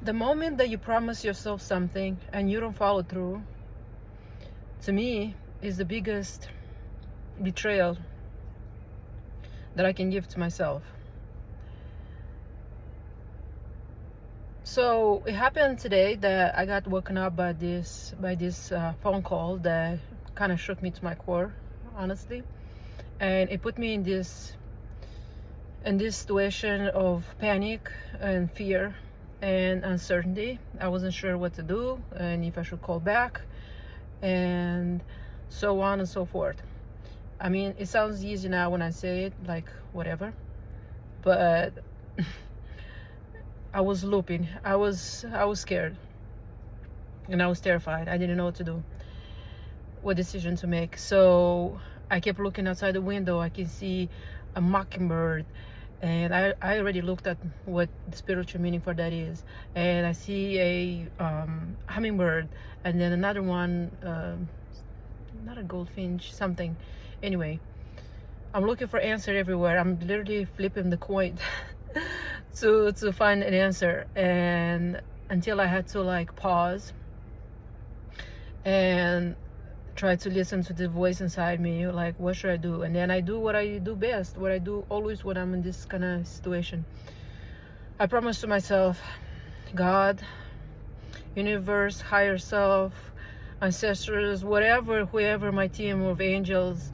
The moment that you promise yourself something and you don't follow through, to me, is the biggest betrayal that I can give to myself. So it happened today that I got woken up by this phone call that kind of shook me to my core, honestly, and it put me in this situation of panic and fear and uncertainty. I wasn't sure what to do and if I should call back and so on and so forth. I mean, it sounds easy now when I say it, like whatever, but I was looping. I was scared and I was terrified. I didn't know what to do, what decision to make. So I kept looking outside the window. I can see a mockingbird, and I already looked at what the spiritual meaning for that is, and I see a hummingbird, and then another one, not a goldfinch, something. Anyway, I'm looking for answer everywhere. I'm literally flipping the coin to find an answer, and until I had to like pause and try to listen to the voice inside me, like, what should I do? And then I do what I do best, what I do always when I'm in this kind of situation. I promise to myself, God, universe, higher self, ancestors, whoever my team of angels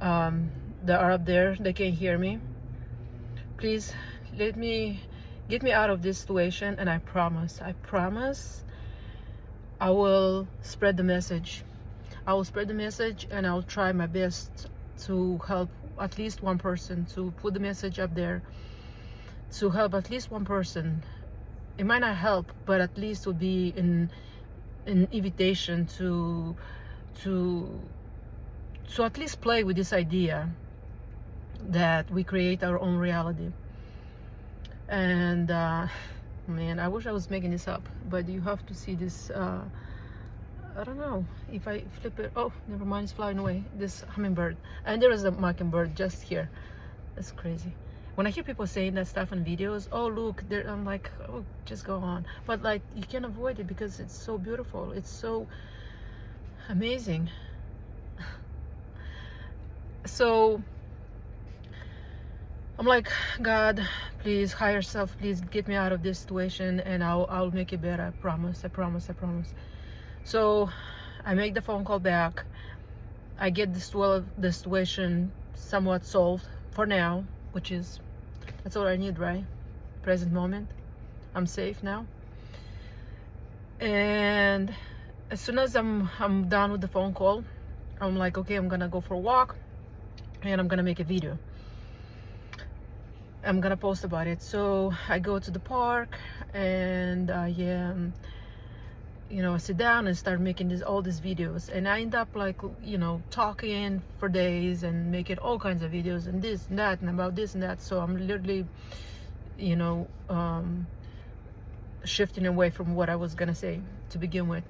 that are up there, they can hear me. Please get me out of this situation, and I promise I will spread the message. I will spread the message, and I'll try my best to help at least one person, to put the message up there, to help at least one person. It might not help, but at least it will be an invitation to at least play with this idea that we create our own reality. And man, I wish I was making this up, but you have to see this. I don't know if I flip it. Oh, never mind, it's flying away. This hummingbird, and there is a mockingbird just here. That's crazy. When I hear people saying that stuff in videos, oh look, there, I'm like, oh, just go on. But like, you can't avoid it because it's so beautiful. It's so amazing. So I'm like, God, please, higher self, please get me out of this situation, and I'll make it better. I promise. So I make the phone call back. I get the situation somewhat solved for now, which is, that's all I need, right? Present moment. I'm safe now. And as soon as I'm done with the phone call, I'm like, okay, I'm gonna go for a walk, and I'm gonna make a video. I'm gonna post about it. So I go to the park, and I sit down and start making all these videos, and I end up like, talking for days and making all kinds of videos and this and that and about this and that. So I'm literally, shifting away from what I was gonna say to begin with,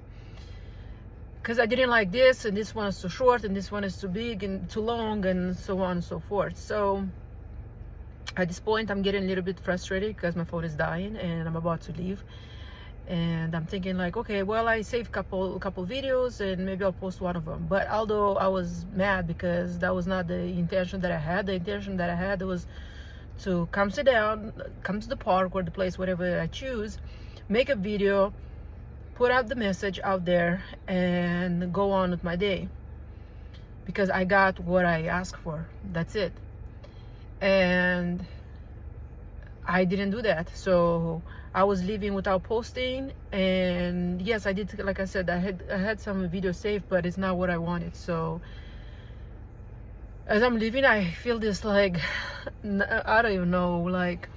because I didn't like this, and this one is too short, and this one is too big and too long, and so on and so forth. So at this point, I'm getting a little bit frustrated because my phone is dying and I'm about to leave. And I'm thinking like, okay, well, I saved a couple videos, and maybe I'll post one of them. But although I was mad because that was not the intention that I had. The intention that I had was to come sit down, come to the park or the place, whatever I choose, make a video, put out the message out there, and go on with my day. Because I got what I asked for. That's it. And I didn't do that. So I was leaving without posting, and yes, I did, like I said, I had some videos saved, but it's not what I wanted. So as I'm leaving, I feel this like, I don't even know, like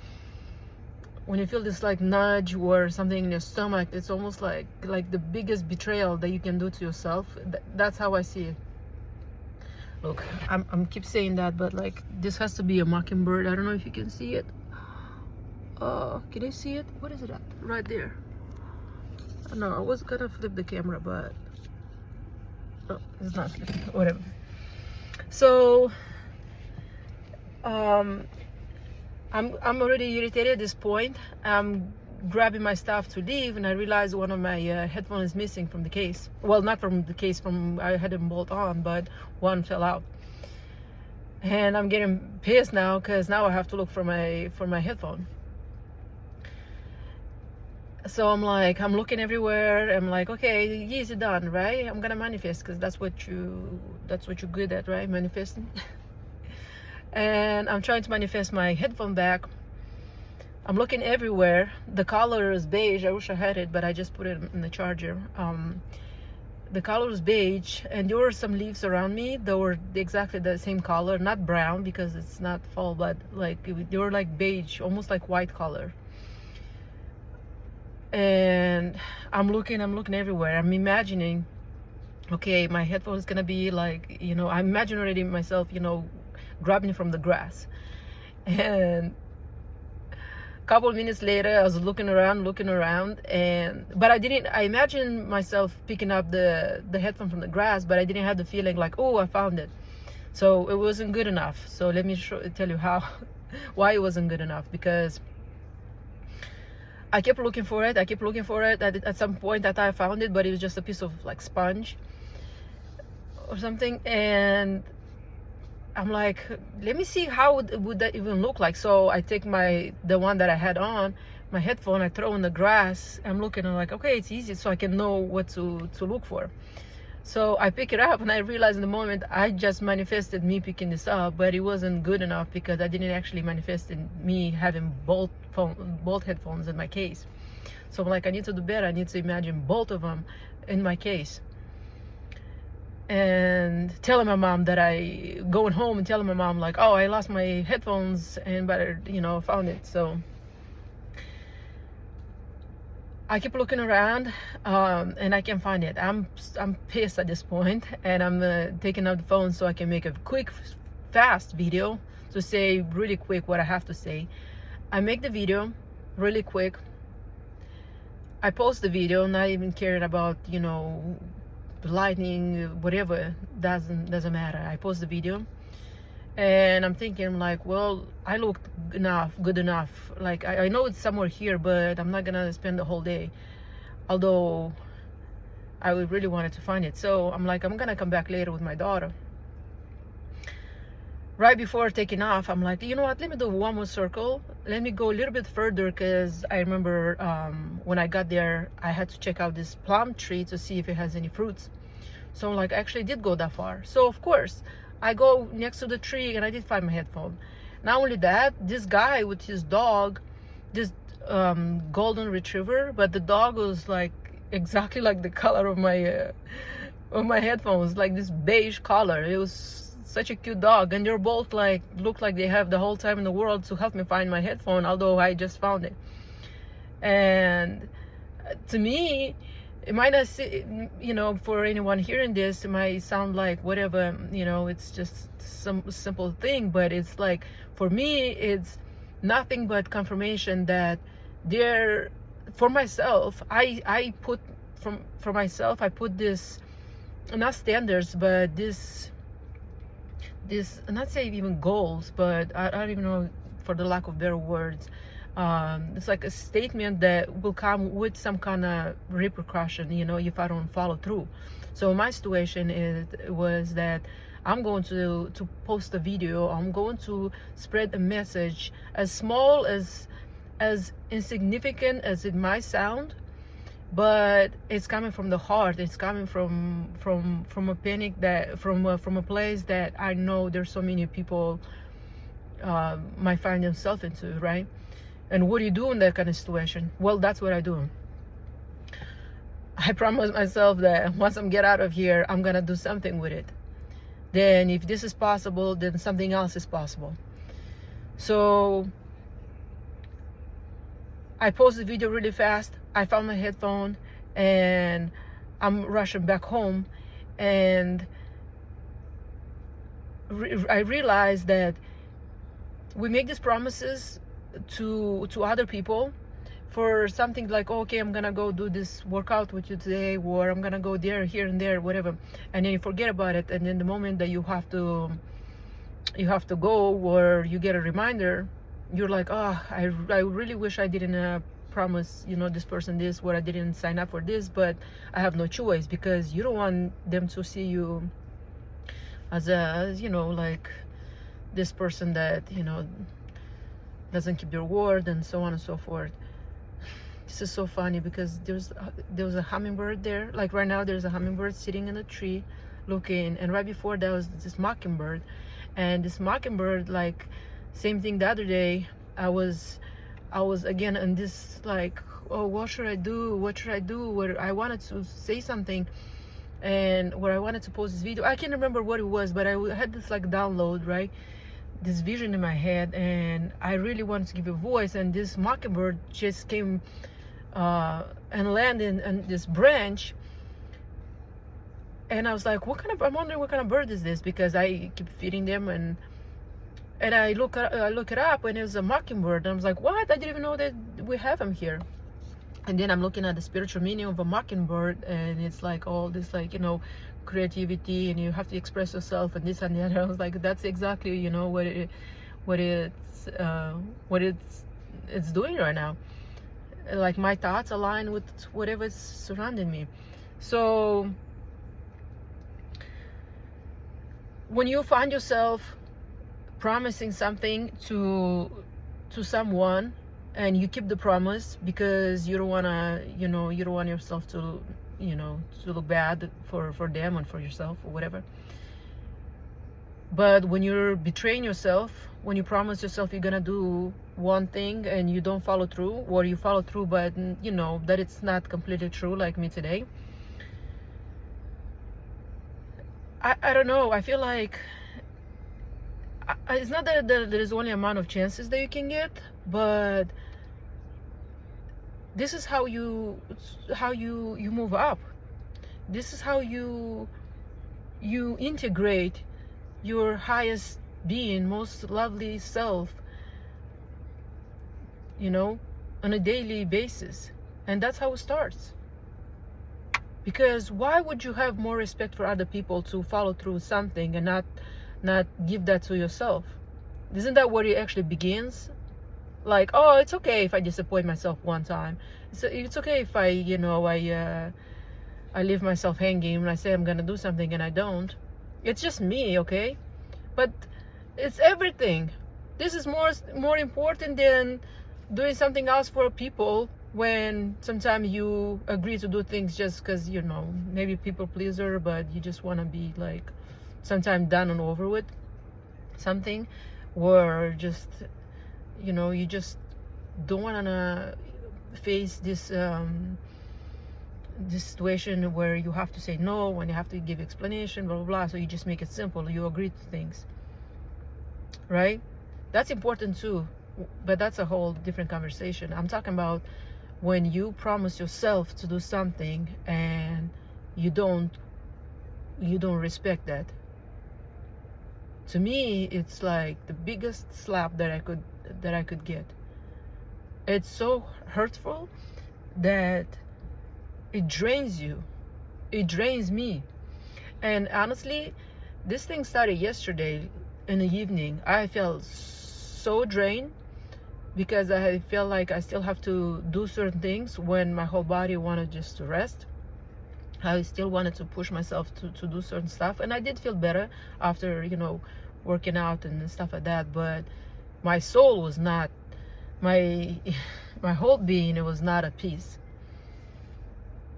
when you feel this like nudge or something in your stomach, it's almost like the biggest betrayal that you can do to yourself. That's how I see it. Look, I'm keep saying that, but like, this has to be a mockingbird. I don't know if you can see it. Can you see it? What is it at? Right there. No, I was gonna flip the camera, but oh, it's not flipping. Whatever. So I'm already irritated at this point. I'm grabbing my stuff to leave, and I realized one of my headphones is missing from the case. Well, not from the case, from I had them bolt on, but one fell out. And I'm getting pissed now because now I have to look for my headphone. So I'm looking everywhere. I'm like, okay, easy done, right? I'm gonna manifest, because that's what you're good at, right? Manifesting. And I'm trying to manifest my headphone back. I'm looking everywhere. The color is beige. I wish I had it, but I just put it in the charger. The color is beige, and there were some leaves around me that were exactly the same color, not brown because it's not fall, but like they were like beige, almost like white color. And I'm looking everywhere. I'm imagining, okay, my headphone is gonna be like, I imagine already myself, grabbing from the grass. And a couple of minutes later, I was looking around, but I imagined myself picking up the headphone from the grass, but I didn't have the feeling like, oh, I found it. So it wasn't good enough. So let me tell you why it wasn't good enough. Because I kept looking for it. At some point, I thought I found it, but it was just a piece of like sponge or something. And I'm like, let me see how would that even look like. So I take the one that I had on, my headphone, I throw in the grass. I'm looking, I'm like, okay, it's easy, so I can know what to look for. So I pick it up, and I realize in the moment I just manifested me picking this up, but it wasn't good enough because I didn't actually manifest in me having both headphones in my case. So I'm like, I need to do better. I need to imagine both of them in my case. And telling my mom that going home and telling my mom like, oh, I lost my headphones, but found it. So I keep looking around, and I can't find it. I'm pissed at this point, and I'm taking out the phone so I can make a quick, fast video to say really quick what I have to say. I make the video really quick. I post the video, not even caring about the lightning, whatever, doesn't matter. I post the video, and I'm thinking like, well, I look good enough. Like I know it's somewhere here, but I'm not gonna spend the whole day, although I would really wanted to find it. So I'm like, I'm gonna come back later with my daughter. Right before taking off, I'm like, you know what, let me do one more circle. Let me go a little bit further, because I remember when I got there, I had to check out this plum tree to see if it has any fruits. So I'm like, I actually did go that far. So of course, I go next to the tree, and I did find my headphone. Not only that, this guy with his dog, this golden retriever, but the dog was like exactly like the color of my headphones, like this beige color. It was such a cute dog, and they're both like look like they have the whole time in the world to help me find my headphone, although I just found it. And to me, it might not for anyone hearing this, it might sound like whatever, it's just some simple thing, but it's like, for me, it's nothing but confirmation that for myself, I put this, not standards, but this, not say even goals, but I don't even know, for the lack of better words, it's like a statement that will come with some kind of repercussion, if I don't follow through. So my situation was that I'm going to post a video. I'm going to spread a message, as small as insignificant as it might sound, but it's coming from the heart. It's coming from a panic, that from a place that I know there's so many people might find themselves into, right? And what do you do in that kind of situation? Well, that's what I do. I promise myself that once I get out of here, I'm gonna do something with it. Then if this is possible, then something else is possible. So I posted the video really fast. I found my headphone, and I'm rushing back home, and I realized that we make these promises to other people for something like, okay, I'm gonna go do this workout with you today, or I'm gonna go there, here and there, whatever, and then you forget about it, and then the moment that you have to go, or you get a reminder, you're like, oh, I really wish I didn't promised, you know, this person this, where I didn't sign up for this, but I have no choice, because you don't want them to see you as you know, like this person that, you know, doesn't keep your word, and so on and so forth. This is so funny, because there was a hummingbird there. Like right now there's a hummingbird sitting in a tree looking, and right before that was this mockingbird. And this mockingbird, like, same thing the other day, I was again in this, like, oh, what should I do, where I wanted to say something, and where I wanted to post this video. I can't remember what it was, but I had this, like, download, right, this vision in my head, and I really wanted to give a voice. And this mockingbird just came and landed on this branch, and I was like, I'm wondering what kind of bird is this, because I keep feeding them, and I look it up, and it was a mockingbird. And I was like, what? I didn't even know that we have them here. And then I'm looking at the spiritual meaning of a mockingbird, and it's like all this, like, you know, creativity, and you have to express yourself, and this and the other. I was like, that's exactly, you know, what it's doing right now. Like, my thoughts align with whatever's surrounding me. So when you find yourself promising something to someone, and you keep the promise because you don't want to, you know, you don't want yourself to, you know, to look bad for them and for yourself or whatever. But when you're betraying yourself, when you promise yourself you're gonna do one thing and you don't follow through, or you follow through but you know that it's not completely true, like me today, I don't know, I feel like it's not that there's only amount of chances that you can get, but this is how you move up. This is how you integrate your highest being, most lovely self, you know, on a daily basis. And that's how it starts. Because why would you have more respect for other people to follow through something and not give that to yourself? Isn't that where it actually begins? Like, oh, it's okay if I disappoint myself one time. It's okay if I, you know, I leave myself hanging when I say I'm gonna do something and I don't. It's just me, okay? But it's everything. This is more important than doing something else for people, when sometimes you agree to do things just because, you know, maybe people pleaser, but you just want to be, like, sometimes done and over with something, or just, you know, you just don't want to face this this situation where you have to say no, and you have to give explanation, blah blah blah. So you just make it simple, you agree to things, right? That's important too, but that's a whole different conversation. I'm talking about when you promise yourself to do something and you don't respect that. To me, it's like the biggest slap that I could get. It's so hurtful that it drains you. It drains me. And honestly, this thing started yesterday in the evening. I felt so drained because I feel like I still have to do certain things when my whole body wanted just to rest. I still wanted to push myself to do certain stuff, and I did feel better after, you know, working out and stuff like that. But my soul was not, my whole being, it was not at peace,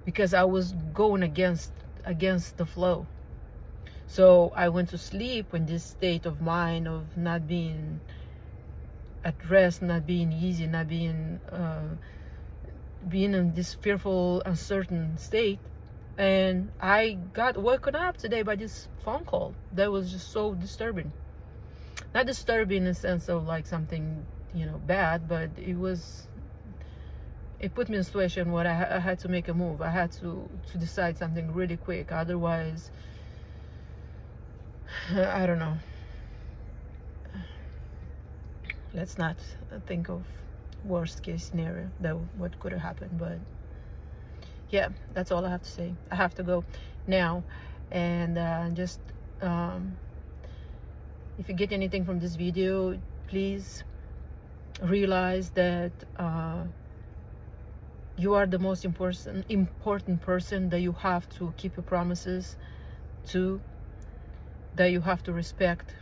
because I was going against the flow. So I went to sleep in this state of mind of not being at rest, not being easy, not being being in this fearful, uncertain state. And I got woken up today by this phone call that was just so disturbing. Not disturbing in the sense of like something, you know, bad, but it put me in a situation where I had to make a move. I had to decide something really quick. Otherwise, I don't know. Let's not think of worst case scenario, that what could have happened. But yeah, that's all I have to say. I have to go now. And just if you get anything from this video, please realize that You are the most important person that you have to keep your promises to, that you have to respect.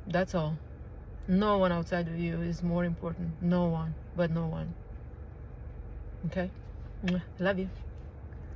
That's all. No one outside of you is more important. No one, but no one. Okay? Love you.